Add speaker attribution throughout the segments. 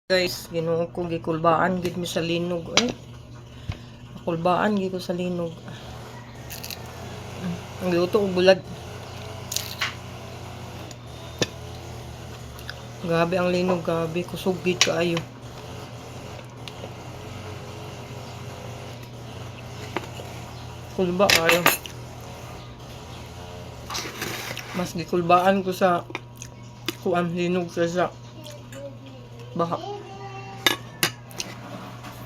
Speaker 1: Guys, Ginoo ko gikulbaan gid mi sa linog kulbaan gid ko sa linog. Ang luto og bulag. Grabe ang linog, grabe kusog gid kaayo. Kulba kayo. Mas gikulbaan ko sa kuan linog sa baha.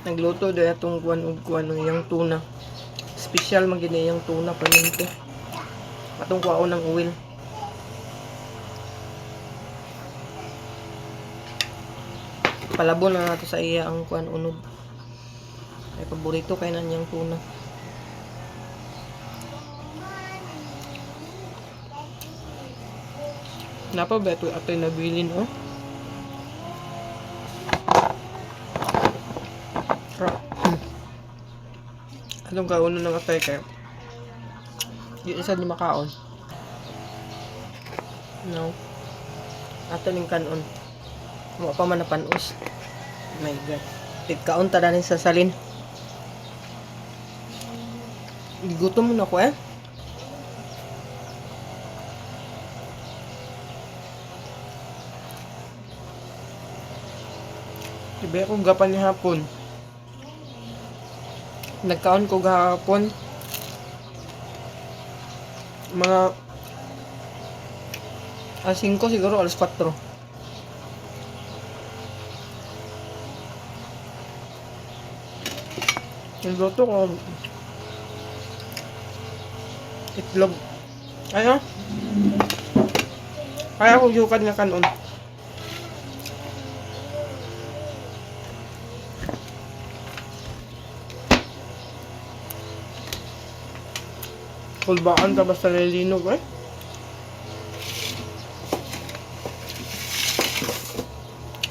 Speaker 1: Nagluto dahil itong kuan yung tuna. Special man gid yung tuna paminto. Atong kuaon ng oil. Palabon na nato sa iya ang kuan unod. Ay paborito kay nanyang tuna. Napa ba ito ato'y nabilin Anong kauno ng atay kayo? Yung isa ni makaon. No. Ato ning kanon. Mo pa man napanos. Oh my god. Tigkaon ta danin sa salin. Gutom mo na ko Ibe ko gapan ni hapon. Nagkaon ko gahapon mga 5 siguro, 4. Nagluto ko itlog. Kaya ko yukad nga kanon. Kulbaan ka basta nalinog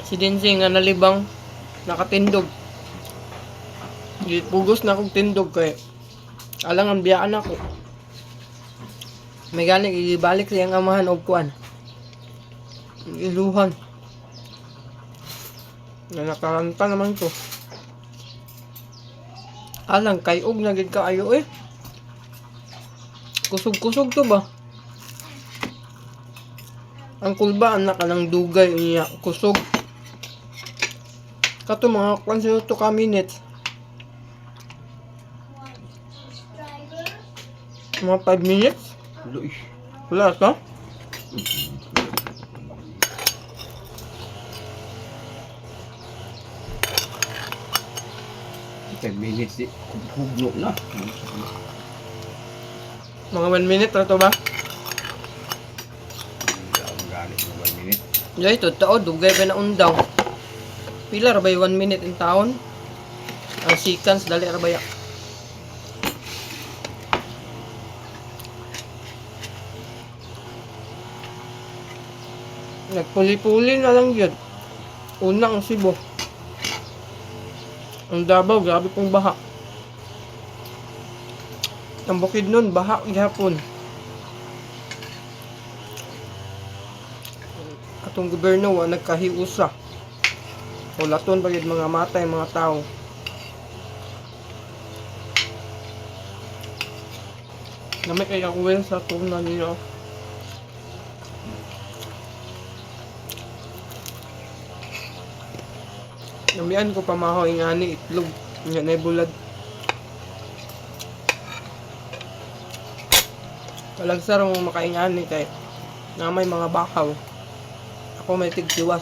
Speaker 1: Si Denzi nga nalibang nakatindog. Pugos na akong tindog kay alang ang biyaan ako. May galing ibalik siyang amahan og kuan. Iluhan. Na nakaranta naman to. Alang kay og na gid kaayo Kusog-kusog to ba? Ang kulbaan na kanang dugay niya, kusog. Kato mga kwan sa 2 ka minutes. Mga 5 minutes? Wala ito?
Speaker 2: 5 minutes di hugno na.
Speaker 1: Mga 1 minute na to ba?
Speaker 2: Ang galit ng 1 minute.
Speaker 1: Yay, totoo, dugay ba na undaw? Pila ra ba 1 minute in taon? Ang seconds, dali ra ba ya? Nagpuli-puli na lang yun. Unang Cebu. Ang Davao, grabe pong baha. Ang bukid nun, baha gihapon. Atong gobyerno nagkahiusa. Ulaton bagid mga matay mga tao. Namay kay ako sa tuna niyo. Namian ko pamaho ingani itlog. Nya na bulad. Talagsar mo makaingani kay na may mga bakaw. Ako may tigdiwas.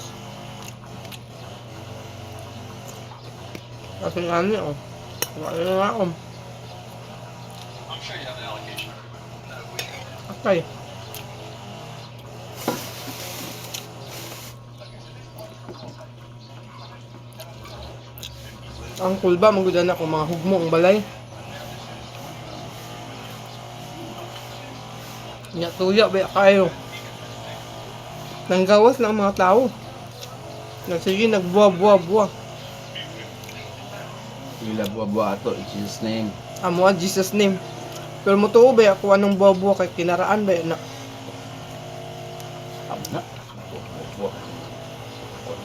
Speaker 1: Kasi ngani wala na ako. Okay. Ang kulba magudan ako mga hugmo ang balay. Nya tuya ba kayo? Nanggawas ng mga tao. Sige nagbuwa-buwa.
Speaker 2: Ila buwa-buwa ato in Jesus name.
Speaker 1: Amo Jesus name. Pero mo tuo ba ako anong buwa-buwa kay kinaraan ba na?
Speaker 2: Na. Buwa.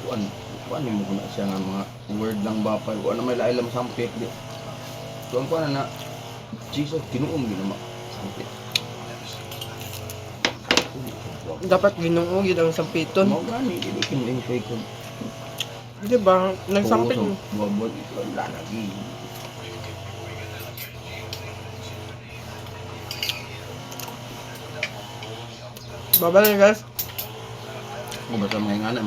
Speaker 2: Buwan. Kuan mo ko na siya nga mga word lang ba pa. Kuan na may lailam sampit di. Kuan na Jesus tinuom din naman sampit.
Speaker 1: Dapat ginuog yun ang sampiton.
Speaker 2: Mo gani dili kining kay ko.
Speaker 1: Di ba? Nagsampit mo.
Speaker 2: Buwag ito lagi.
Speaker 1: Babalik guys.
Speaker 2: Kung basta mga ingana